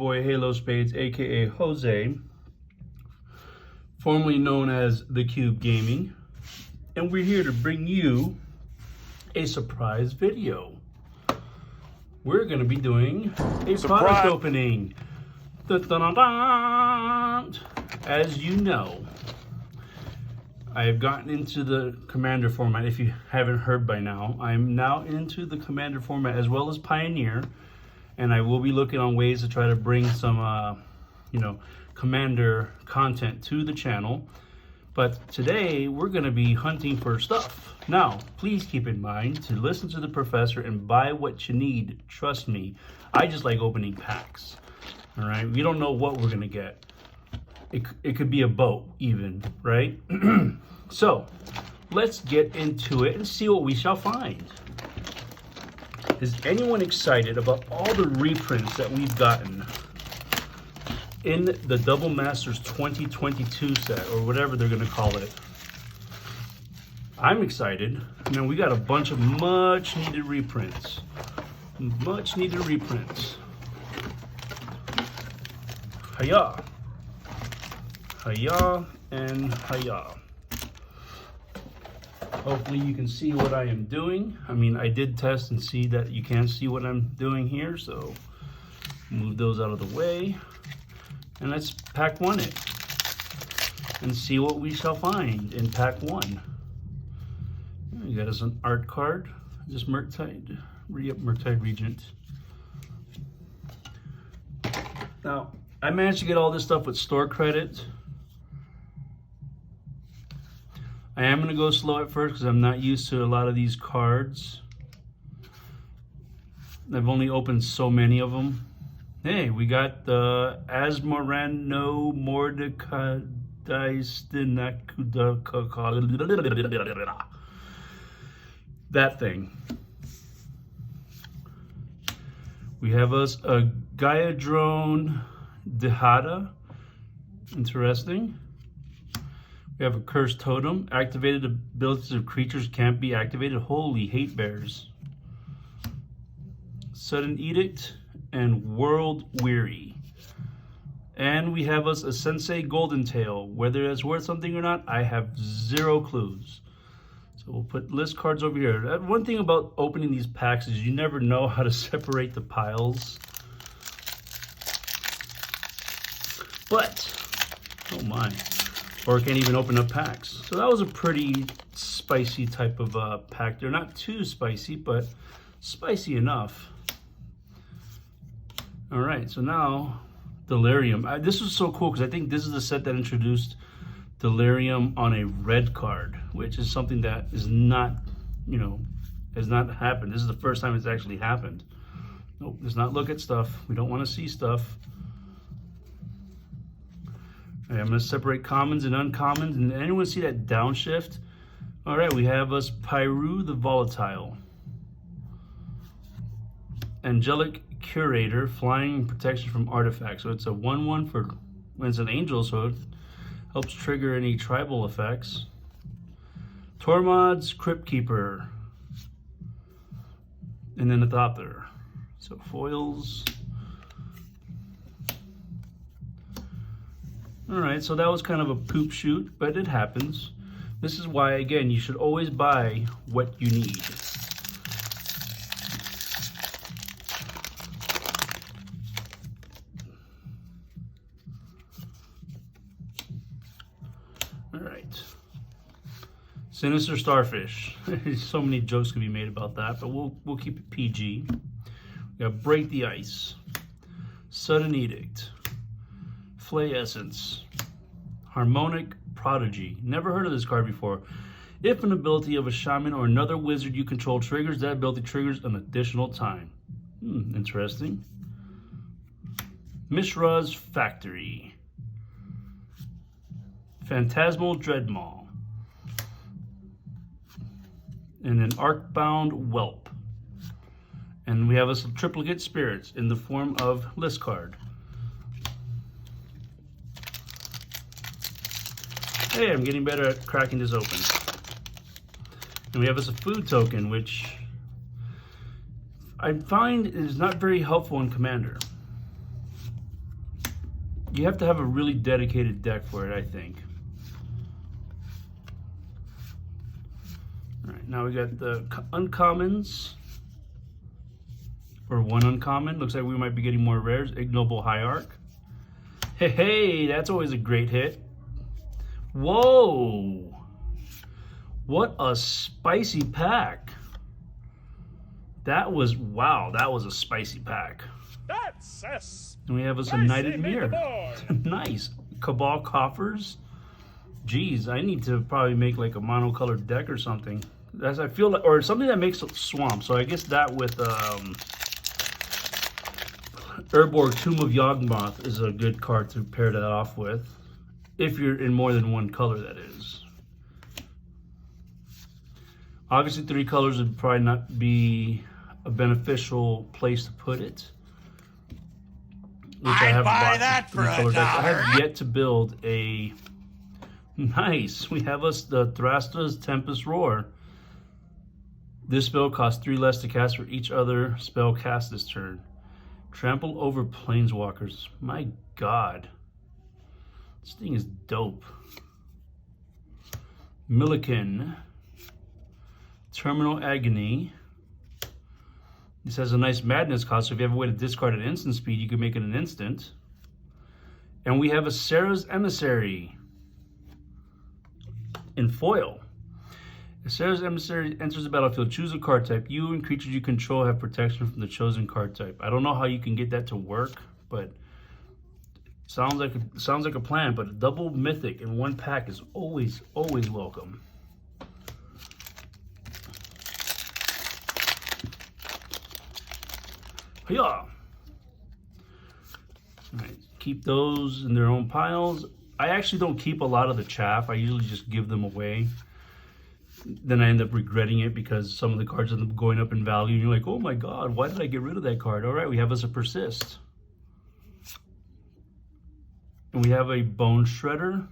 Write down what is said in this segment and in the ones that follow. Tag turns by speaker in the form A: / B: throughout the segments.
A: boy Halo Spades, aka Jose, formerly known as The Cube Gaming, and we're here to bring you a surprise video. We're going to be doing a product opening. Dun, dun, dun, dun. As you know, I have gotten into the Commander format. If you haven't heard by now, I'm now into the Commander format as well as Pioneer, and I will be looking on ways to try to bring some, Commander content to the channel. But today we're going to be hunting for stuff. Now, please keep in mind to listen to the professor and buy what you need. Trust me, I just like opening packs. All right, we don't know what we're going to get. It could be a boat even, right? So let's get into it and see what we shall find. Is anyone excited about all the reprints that we've gotten in the Double Masters 2022 set, or whatever they're going to call it? I'm excited. Man, we got a bunch of much needed reprints. Much needed reprints. Hiya. Hiya and hiya. Hopefully you can see what I am doing. I mean, I did test and see that you can see what I'm doing here, so move those out of the way. And let's pack one it and see what we shall find in pack one. You got us an art card. Just Murktide, Murktide Regent. Now, I managed to get all this stuff with store credit. I am going to go slow at first because I'm not used to a lot of these cards. I've only opened so many of them. Hey, we got the Asmorano Mordecai. That thing. We have us a Gaiadrone Dihada. Interesting. We have a Cursed Totem. Activated abilities of creatures can't be activated. Holy hate bears. Sudden Edict and World Weary. And we have us a Sensei Golden Tail. Whether it's worth something or not, I have zero clues. So we'll put list cards over here. One thing about opening these packs is you never know how to separate the piles. But, oh my, or can't even open up packs. So that was a pretty spicy type of pack. They're not too spicy, but spicy enough. All right, so now Delirium. This was so cool because I think this is the set that introduced Delirium on a red card, which is something that is not, has not happened. This is the first time it's actually happened. Nope, let's not look at stuff. We don't want to see stuff. All right, I'm going to separate commons and uncommons. And anyone see that downshift? All right, we have us Pyru the Volatile. Angelic Curator, flying protection from artifacts. So it's a 1/1 for when it's an angel, so it helps trigger any tribal effects. Tormod's Crypt Keeper. And then a Thopter. So foils. Alright, so that was kind of a poop shoot, but it happens. This is why, again, you should always buy what you need. Alright. Sinister Starfish. So many jokes can be made about that, but we'll keep it PG. We got Break the Ice. Sudden Edict. Flay Essence. Harmonic Prodigy. Never heard of this card before. If an ability of a shaman or another wizard you control triggers, that ability triggers an additional time. Interesting. Mishra's Factory. Phantasmal Dreadmaw. And an Arcbound Whelp. And we have us triplicate spirits in the form of list card. Hey, I'm getting better at cracking this open. And we have us a food token, which I find is not very helpful in Commander. You have to have a really dedicated deck for it, I think. All right, now we got the uncommons. Or one uncommon. Looks like we might be getting more rares. Ignoble Hierarch. Hey, that's always a great hit. Whoa! What a spicy pack. That was, wow, that was a spicy pack.
B: That's
A: And we have us a Knighted Mirror. Nice. Cabal Coffers. Geez, I need to probably make like a monocolored deck or something. That's, I feel like, or something that makes a swamp. So I guess that with Urborg Tomb of Yawgmoth is a good card to pair that off with. If you're in more than one color, that is. Obviously, 3 colors would probably not be a beneficial place to put it.
B: I'd buy that for $1.
A: I have yet to build a... Nice. We have us the Thrasta's Tempest Roar. This spell costs 3 less to cast for each other spell cast this turn. Trample over Planeswalkers. My God. This thing is dope. Milliken. Terminal Agony. This has a nice madness cost, so if you have a way to discard at instant speed, you can make it an instant. And we have a Serra's Emissary in foil. If Serra's Emissary enters the battlefield, choose a card type. You and creatures you control have protection from the chosen card type. I don't know how you can get that to work, but sounds like a plan. But a double mythic in one pack is always welcome. Yeah. All right, keep those in their own piles. I actually don't keep a lot of the chaff. I usually just give them away. Then I end up regretting it because some of the cards end up going up in value. And you're like, oh my God, why did I get rid of that card? All right, we have us a Persist. And we have a Bone Shredder.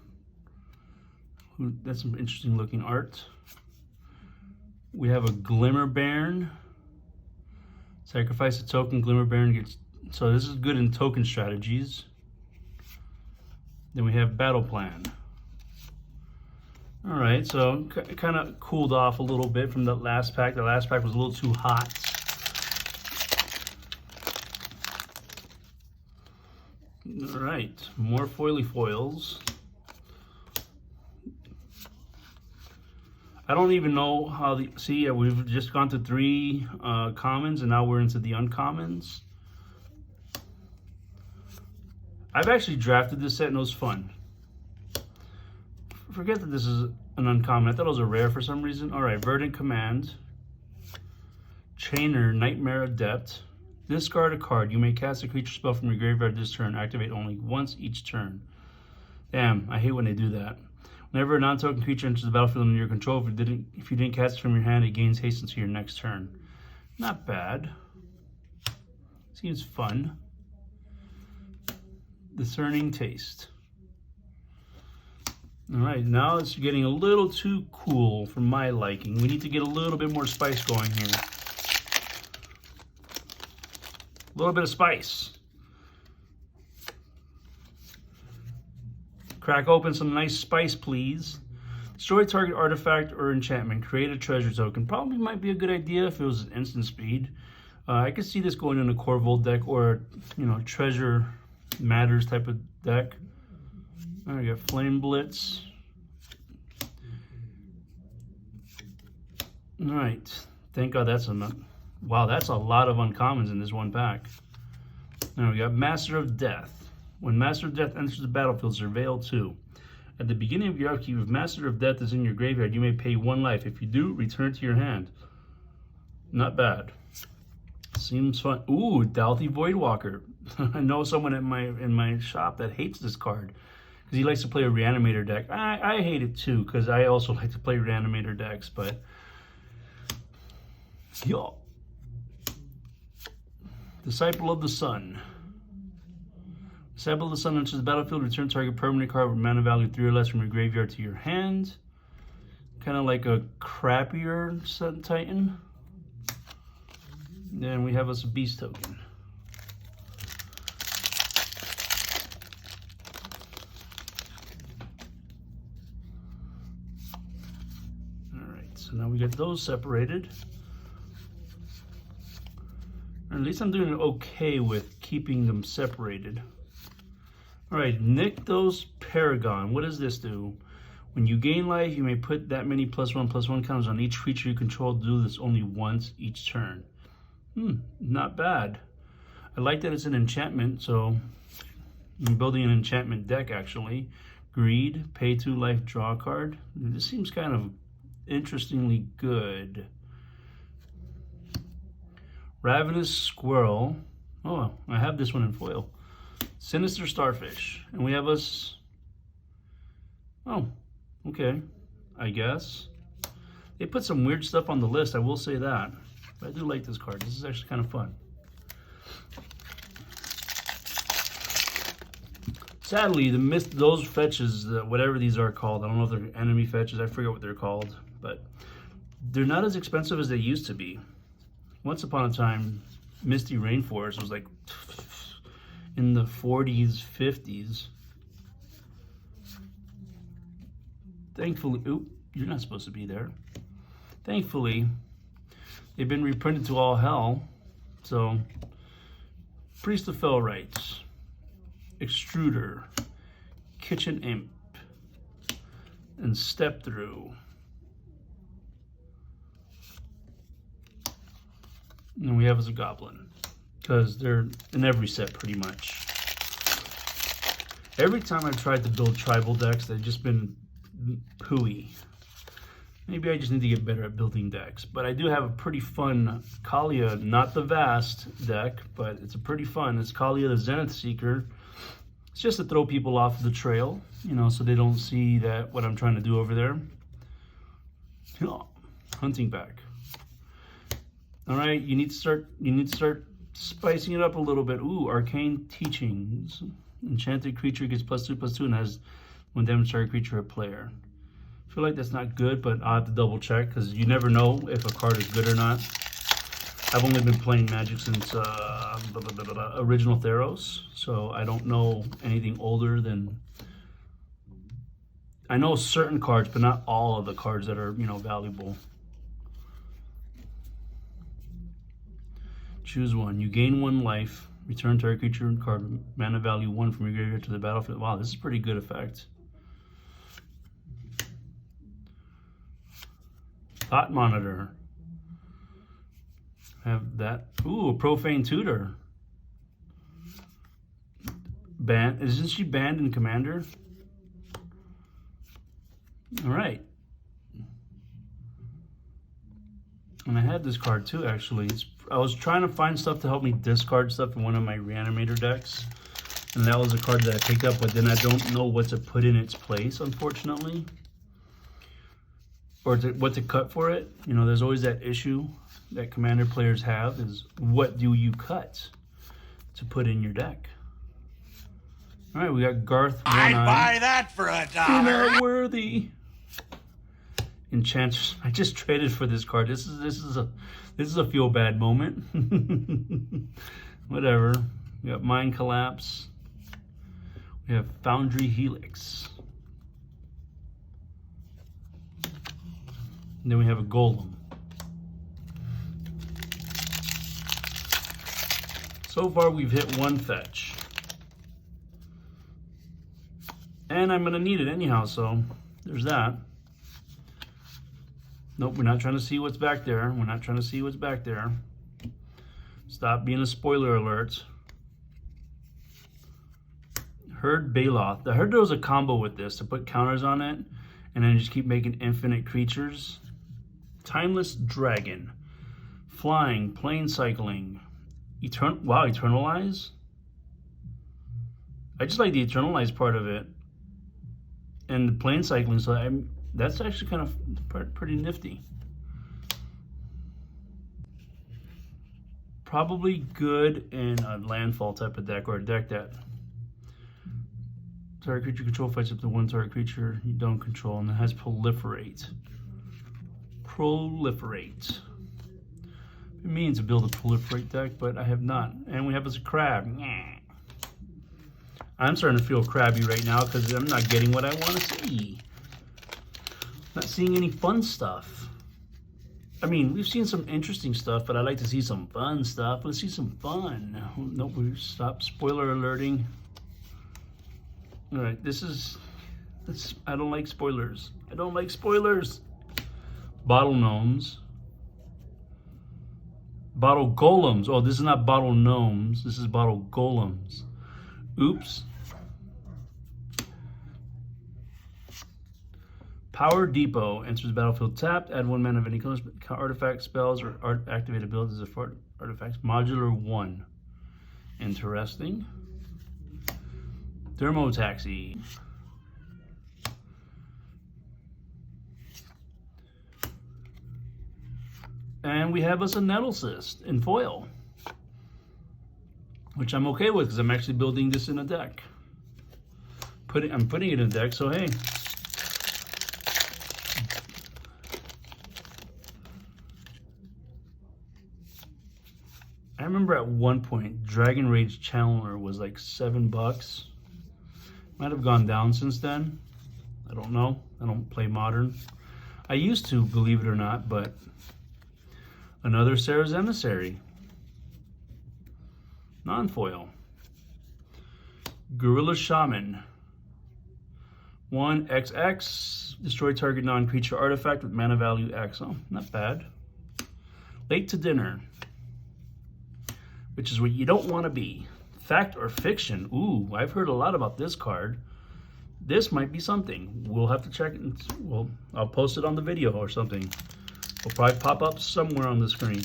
A: That's some interesting looking art. We have a Glimmer Baron. Sacrifice a token, Glimmer Baron gets... So this is good in token strategies. Then we have Battle Plan. All right, so it kind of cooled off a little bit from the last pack. The last pack was a little too hot. All right, more foily foils. I don't even know how the... See, we've just gone to 3 commons, and now we're into the uncommons. I've actually drafted this set, and it was fun. Forget that this is an uncommon. I thought it was a rare for some reason. All right, Verdant Command. Chainer, Nightmare Adept. Discard a card. You may cast a creature spell from your graveyard this turn. Activate only once each turn. Damn, I hate when they do that. Whenever a non-token creature enters the battlefield under your control, if you didn't cast it from your hand, it gains haste until your next turn. Not bad. Seems fun. Discerning Taste. All right, now it's getting a little too cool for my liking. We need to get a little bit more spice going here. A little bit of spice. Crack open some nice spice, please. Destroy target artifact or enchantment. Create a treasure token. Probably might be a good idea if it was instant speed. I could see this going in a Corvold deck or, you know, Treasure Matters type of deck. All right, we got Flame Blitz. All right, thank God that's enough. Wow, that's a lot of uncommons in this one pack. Now we got Master of Death. When Master of Death enters the battlefield, surveil 2. At the beginning of your upkeep, if Master of Death is in your graveyard, you may pay 1 life. If you do, return to your hand. Not bad. Seems fun. Ooh, Dalthy Voidwalker. I know someone in my shop that hates this card because he likes to play a Reanimator deck. I hate it too because I also like to play Reanimator decks, but yo, Disciple of the Sun. Disciple of the Sun enters the battlefield. Return target permanent card with mana value 3 or less from your graveyard to your hand. Kind of like a crappier Sun Titan. Then we have us a Beast token. so now we get those separated. Or at least I'm doing okay with keeping them separated. All right, Nykthos Paragon. What does this do? When you gain life, you may put that many +1/+1 counters on each creature you control. Do this only once each turn. Not bad. I like that it's an enchantment, so I'm building an enchantment deck actually. Greed, pay 2 life, draw a card. This seems kind of interestingly good. Ravenous Squirrel. Oh, I have this one in foil. Sinister Starfish. And we have us... Oh, okay. I guess. They put some weird stuff on the list, I will say that. But I do like this card. This is actually kind of fun. Sadly, those fetches, whatever these are called, I don't know if they're enemy fetches, I forget what they're called, but they're not as expensive as they used to be. Once upon a time, Misty Rainforest was like in the 40s, 50s. Thankfully, oop, you're not supposed to be there. Thankfully, they've been reprinted to all hell. So, Priest of Fell Rites, Extruder, Kitchen Imp, and Step Through. And we have as a goblin, because they're in every set pretty much. Every time I've tried to build tribal decks, they've just been pooey. Maybe I just need to get better at building decks. But I do have a pretty fun Kaalia, not the Vast deck, but it's a pretty fun. It's Kaalia the Zenith Seeker. It's just to throw people off the trail, you know, so they don't see that what I'm trying to do over there. Hunting pack. All right, you need to start spicing it up a little bit. Ooh, Arcane Teachings. Enchanted creature gets +2/+2 and has one damage target creature or player. I feel like that's not good, but I'll have to double check because you never know if a card is good or not. I've only been playing Magic since original Theros, so I don't know anything older than... I know certain cards, but not all of the cards that are, you know, valuable. Choose one. You gain 1 life. Return target creature and card mana value 1 from your graveyard to the battlefield. Wow, this is a pretty good effect. Thought Monitor. Have that. Ooh, a Profane Tutor. Banned. Isn't she banned in Commander? All right. And I had this card too, actually. I was trying to find stuff to help me discard stuff in one of my Reanimator decks. And that was a card that I picked up, but then I don't know what to put in its place, unfortunately. Or what to cut for it. You know, there's always that issue that Commander players have, is what do you cut to put in your deck? All right, we got Garth.
B: I'd buy that for $1.
A: You're not worthy. Enchantress. I just traded for this card. This is a feel bad moment. Whatever. We got Mind Collapse. We have Foundry Helix. And then we have a Golem. So far we've hit 1 fetch. And I'm gonna need it anyhow, so there's that. Nope, we're not trying to see what's back there. We're not trying to see what's back there. Stop being a spoiler alert. Herd Baloth. I heard there was a combo with this to put counters on it and then just keep making infinite creatures. Timeless Dragon. Flying, plane cycling. Wow, Eternalize? I just like the Eternalize part of it. And the plane cycling, so that's actually kind of pretty nifty. Probably good in a landfall type of deck, or a deck that target creature control fights up to 1 target creature you don't control, and it has Proliferate. Proliferate. It means to build a Proliferate deck, but I have not. And we have as a crab. I'm starting to feel crabby right now because I'm not getting what I want to see. Not seeing any fun stuff. I mean, we've seen some interesting stuff, but I'd like to see some fun stuff. Let's see some fun. Nope, we stop spoiler alerting. All right, this I don't like spoilers. I don't like spoilers. Bottle gnomes. Bottle golems. Oh, this is not bottle gnomes. This is bottle golems. Oops. Power Depot enters the battlefield tapped. Add 1 mana of any color. Artifact, spells, or activated abilities of artifacts. Modular 1. Interesting. Thermotaxi. And we have us a Nettlecyst in foil, which I'm okay with because I'm actually building this in a deck. I'm putting it in a deck, so hey. I remember at one point, Dragon Rage Challenger was like $7. Might have gone down since then. I don't know. I don't play Modern. I used to, believe it or not, but another Sarah's Emissary. Non-foil. Gorilla Shaman. 1XX. Destroy target non-creature artifact with mana value X. Oh, not bad. Late to dinner. Which is what you don't want to be. Fact or fiction? Ooh, I've heard a lot about this card. This might be something. We'll have to check it. Well, I'll post it on the video or something. It'll probably pop up somewhere on the screen.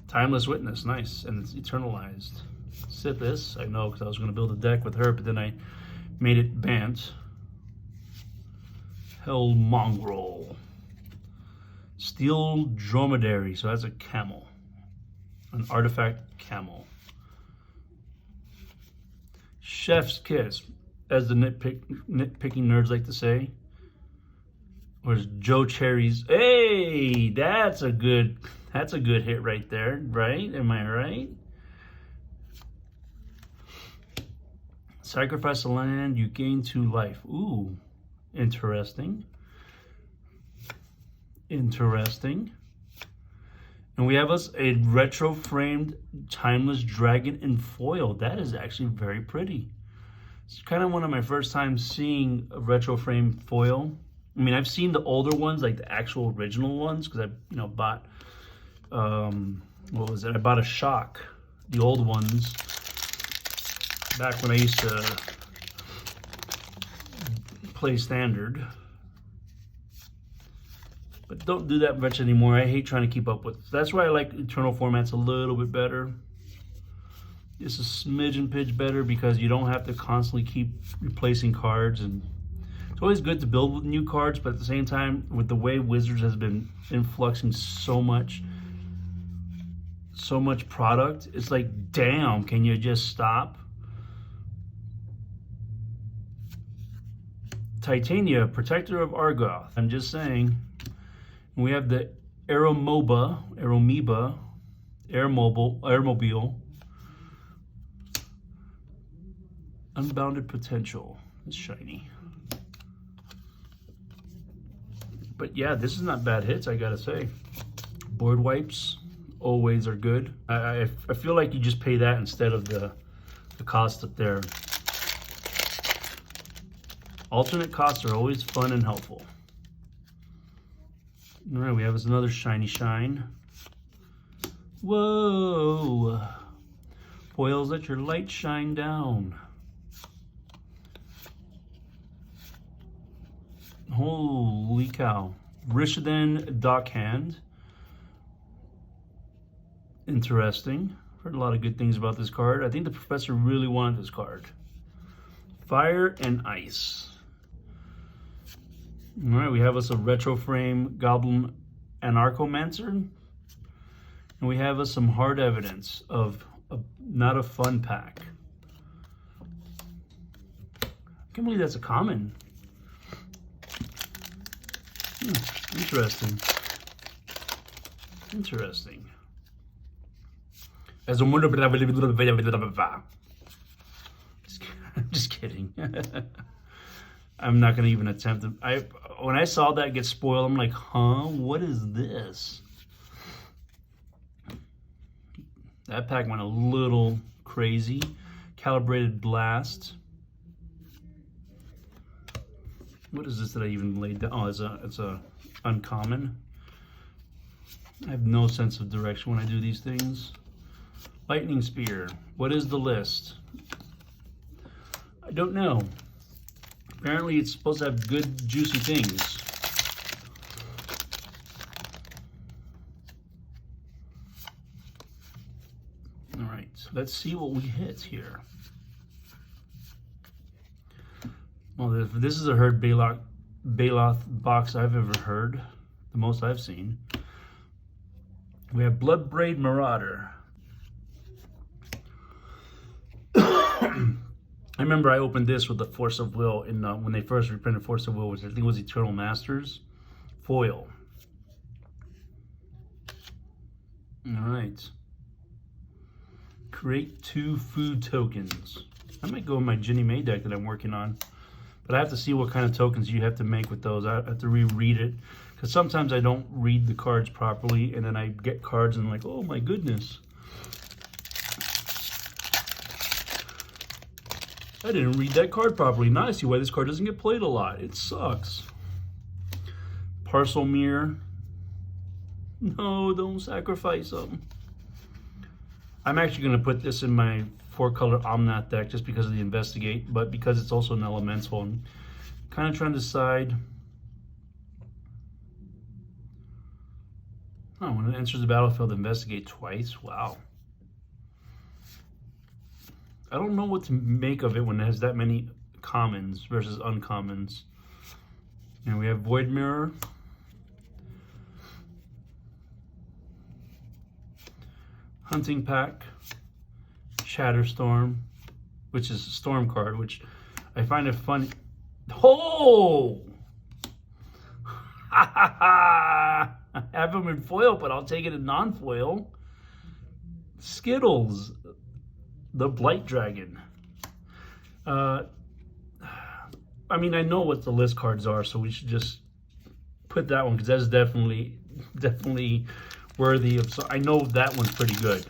A: Timeless Witness, nice, and it's eternalized. Sithis, I know because I was going to build a deck with her, but then I made it Bant. Hell Mongrel. Steel Dromedary, so that's a camel. An artifact camel. Chef's Kiss, as the nitpicking nerds like to say. Where's Joe Cherry's? Hey, that's a good hit right there, right? Am I right? Sacrifice a land, you gain 2 life. Ooh, interesting. Interesting. And we have us a retro framed Timeless Dragon in foil. That is actually very pretty. It's kind of one of my first times seeing a retro frame foil. I mean, I've seen the older ones, like the actual original ones, because I, bought, what was it? I bought a Shock, the old ones, back when I used to play Standard. But don't do that much anymore. I hate trying to keep up with. That's why I like Eternal formats a little bit better. It's a smidgen pitch better because you don't have to constantly keep replacing cards, and it's always good to build with new cards, but at the same time, with the way Wizards has been influxing so much product, it's like, damn, can you just stop? Titania, Protector of Argoth. I'm just saying. We have the Aeromobile, Unbounded Potential. It's shiny. But yeah, this is not bad hits, I gotta say. Board wipes always are good. I feel like you just pay that instead of the cost up there. Alternate costs are always fun and helpful. All right, we have us another shiny shine. Whoa! Foils, let your light shine down. Holy cow. Rishadan Dockhand. Interesting. Heard a lot of good things about this card. I think the professor really wanted this card. Fire and Ice. All right, we have us a retro frame Goblin Anarchomancer. And we have us some hard evidence of not a fun pack. I can't believe that's a common. Interesting. Interesting. As a wonder, just kidding. I'm not going to even attempt to. When I saw that get spoiled, I'm like, huh? What is this? That pack went a little crazy. Calibrated Blast. What is this that I even laid down? Oh, it's a uncommon. I have no sense of direction when I do these things. Lightning Spear. What is the list? I don't know. Apparently it's supposed to have good, juicy things. All right, so let's see what we hit here. Well, this is a Herd Baloth box I've ever heard. The most I've seen. We have Bloodbraid Marauder. I remember I opened this with the Force of Will in when they first reprinted Force of Will, which I think was Eternal Masters foil. All right. Create 2 food tokens. I might go with my Ginny May deck that I'm working on, but I have to see what kind of tokens you have to make with those. I have to reread it because sometimes I don't read the cards properly, and then I get cards and I'm like, oh my goodness. I didn't read that card properly. Now I see why this card doesn't get played a lot. It sucks. Parcel Mirror. No, don't sacrifice them. I'm actually going to put this in my 4-color Omnath deck just because of the Investigate, but because it's also an elemental. I'm kind of trying to decide. Oh, when it enters the battlefield, Investigate twice. Wow. I don't know what to make of it when it has that many commons versus uncommons. And we have Void Mirror. Hunting Pack. Shatterstorm, which is a Storm card, which I find it funny. Oh! Ha ha ha! I have them in foil, but I'll take it in non-foil. Skittles. The Blight Dragon. I mean, I know what the list cards are, so we should just put that one because that's definitely worthy of. So I know that one's pretty good.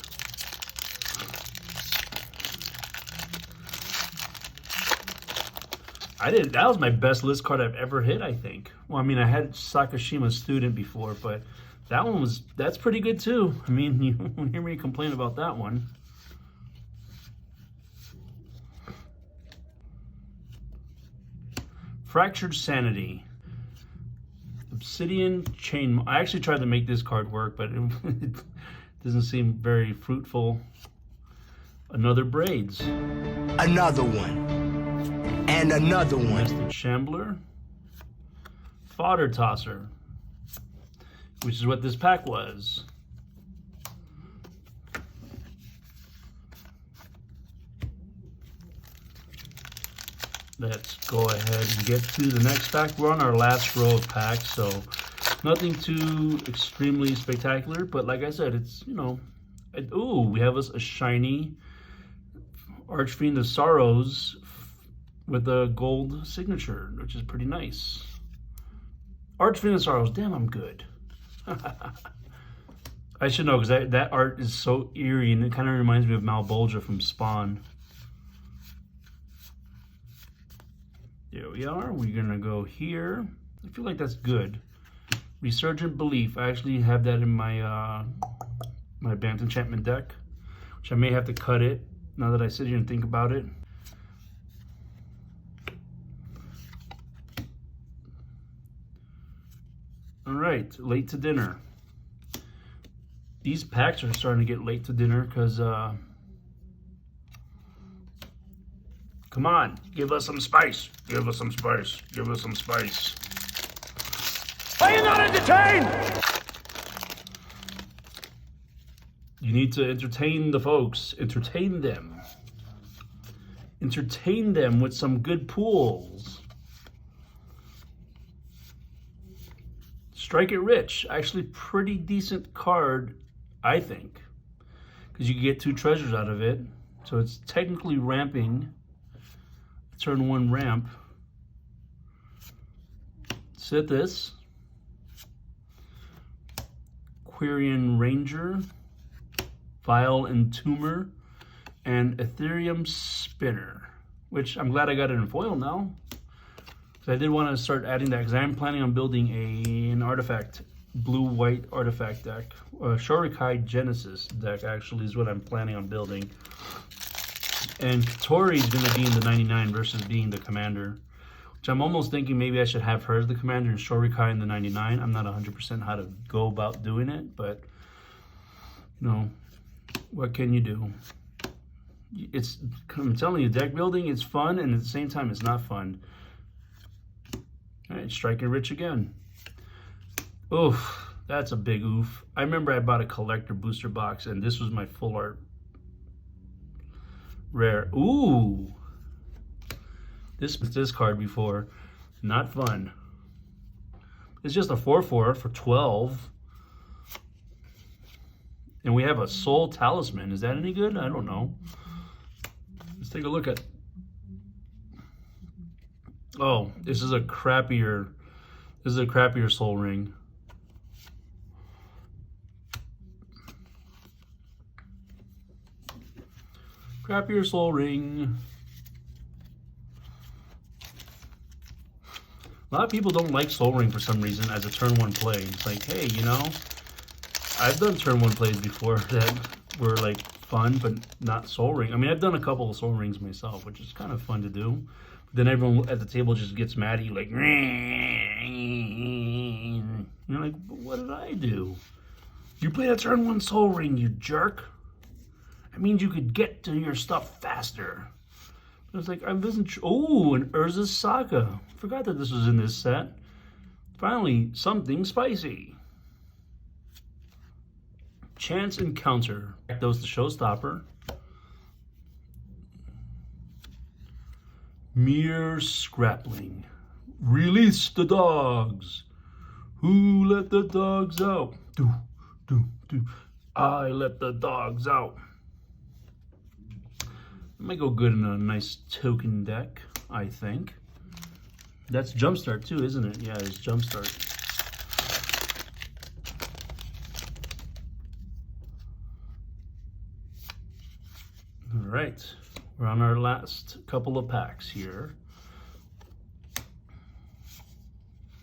A: That was my best list card I've ever hit, I think. Well, I mean, I had Sakashima Student before, but that's pretty good too. I mean, you won't hear me complain about that one. Fractured Sanity. Obsidian Chain. I actually tried to make this card work, but it doesn't seem very fruitful. Another Braids.
B: Another one. And another one.
A: Nested Shambler. Fodder Tosser. Which is what this pack was. Let's go ahead and get to the next pack. We're on our last row of packs, so nothing too extremely spectacular. But like I said, it's, you know, ooh, we have a shiny Archfiend of Sorrows with a gold signature, which is pretty nice. Archfiend of Sorrows, damn, I'm good. I should know because that art is so eerie and it kind of reminds me of Malbolgia from Spawn. There we are. We're gonna go here. I feel like that's good. Resurgent Belief. I actually have that in my my Bant Enchantment deck, which I may have to cut it now that I sit here and think about it. All right, late to dinner. These packs are starting to get late to dinner because come on, give us some spice. Give us some spice. Give us some spice.
B: Are you not entertained?
A: You need to entertain the folks. Entertain them. Entertain them with some good pools. Strike It Rich. Actually, pretty decent card, I think. Because you can get 2 treasures out of it. So it's technically ramping. Turn 1 ramp. Sithis, Quirion Ranger, Vile Entomber, and Ethereum Spinner, which I'm glad I got it in foil now. So I did want to start adding that because I'm planning on building an artifact, blue-white artifact deck. Shorikai Genesis deck actually is what I'm planning on building. And Tori is going to be in the 99 versus being the commander. Which I'm almost thinking maybe I should have her as the commander and Shorikai in the 99. I'm not 100% how to go about doing it, but you know, what can you do? It's, I'm telling you, deck building is fun, and at the same time, it's not fun. All right, striking rich again. Oof, that's a big oof. I remember I bought a collector booster box, and this was my full art rare. Ooh. This card before, not fun. It's just a 4/4 for 12. And we have a Soul Talisman. Is that any good? I don't know. Let's take a look at. Oh, this is a crappier Soul Ring. Crappier Soul Ring. A lot of people don't like Soul Ring for some reason as a turn 1 play. It's like, hey, you know, I've done turn 1 plays before that were like fun, but not Soul Ring. I mean, I've done a couple of Soul Rings myself, which is kind of fun to do. But then everyone at the table just gets mad at you, like, and you're like, but what did I do? You played a turn 1 Soul Ring, you jerk. That means you could get to your stuff faster. I was like, I wasn't. Oh, an Urza's Saga. Forgot that this was in this set. Finally, something spicy. Chance Encounter. That was the showstopper. Mere Scrappling. Release the dogs. Who let the dogs out? Do. I let the dogs out. Might go good in a nice token deck, I think. That's Jumpstart too, isn't it? Yeah, it's Jumpstart. All right, we're on our last couple of packs here.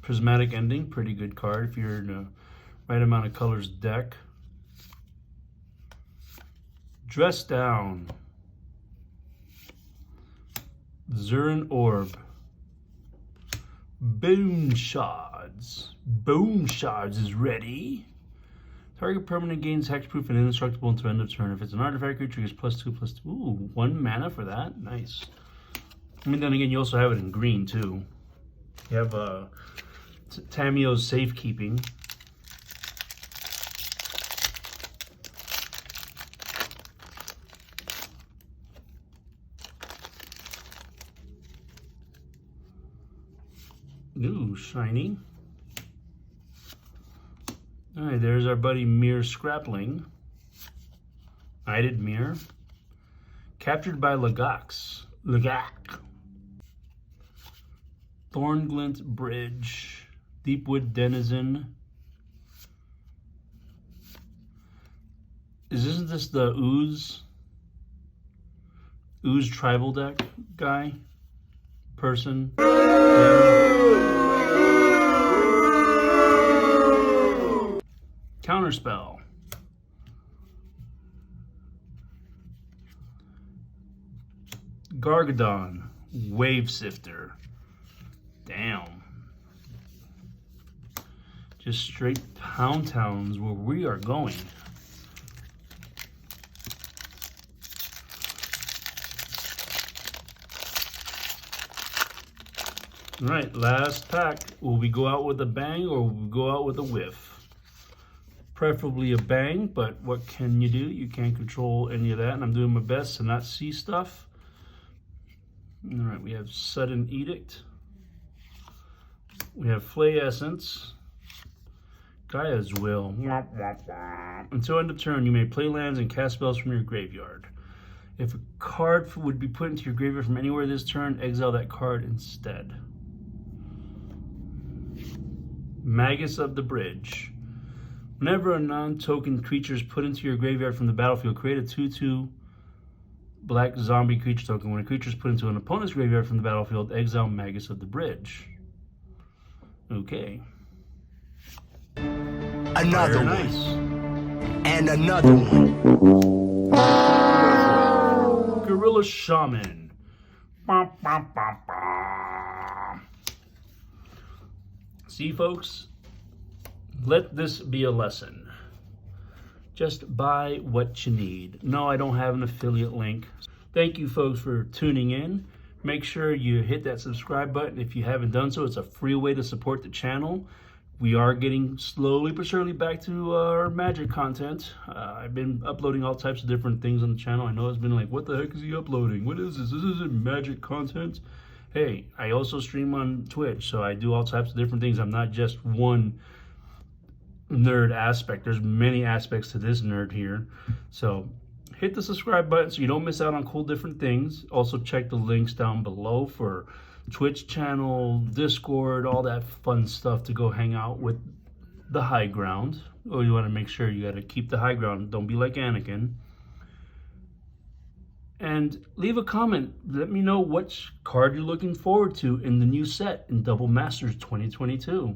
A: Prismatic Ending, pretty good card if you're in a right amount of colors deck. Dress Down. Zuran Orb. Boom Shards. Boom Shards is ready. Target permanent gains hexproof and indestructible until end of turn. If it's an artifact creature, it gets +2/+2. Ooh, 1 mana for that? Nice. I mean, then again, you also have it in green, too. You have Tamio's Safekeeping. Ooh, shiny. All right, there's our buddy Mere Scrappling. Knighted Mere. Captured by Lagax. Thornglint Bridge. Deepwood Denizen. Isn't this the Ooze tribal deck guy? Person? Counterspell. Gargadon. Wave Sifter. Damn. Just straight Pound Towns where we are going. All right, last pack. Will we go out with a bang or will we go out with a whiff? Preferably a bang, but what can you do? You can't control any of that, and I'm doing my best to not see stuff. All right, we have Sudden Edict. We have Flay Essence. Gaia's Will. Until end of turn, you may play lands and cast spells from your graveyard. If a card would be put into your graveyard from anywhere this turn, exile that card instead. Magus of the Bridge. Whenever a non-token creature is put into your graveyard from the battlefield, create a 2/2 black zombie creature token. When a creature is put into an opponent's graveyard from the battlefield, exile Magus of the Bridge. Okay.
B: Another
A: Very
B: one.
A: nice.
B: And another one.
A: Gorilla Shaman. Bah, bah, bah, bah. See, folks? Let this be a lesson. Just buy what you need. No, I don't have an affiliate link. Thank you, folks, for tuning in. Make sure you hit that subscribe button if you haven't done so. It's a free way to support the channel. We are getting slowly but surely back to our Magic content. I've been uploading all types of different things on the channel. I know it's been like, what the heck is he uploading? What is this? This isn't Magic content. Hey, I also stream on Twitch, so I do all types of different things. I'm not just one nerd aspect. There's many aspects to this nerd here. So hit the subscribe button so you don't miss out on cool different things. Also check the links down below for Twitch channel, Discord, all that fun stuff to go hang out with the high ground. Oh, you want to make sure you got to keep the high ground. Don't be like Anakin. And leave a comment. Let me know which card you're looking forward to in the new set in Double Masters 2022.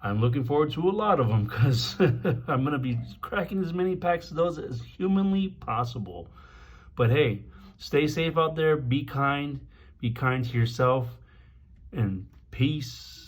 A: I'm looking forward to a lot of them because I'm going to be cracking as many packs of those as humanly possible. But hey, stay safe out there. Be kind to yourself. And peace.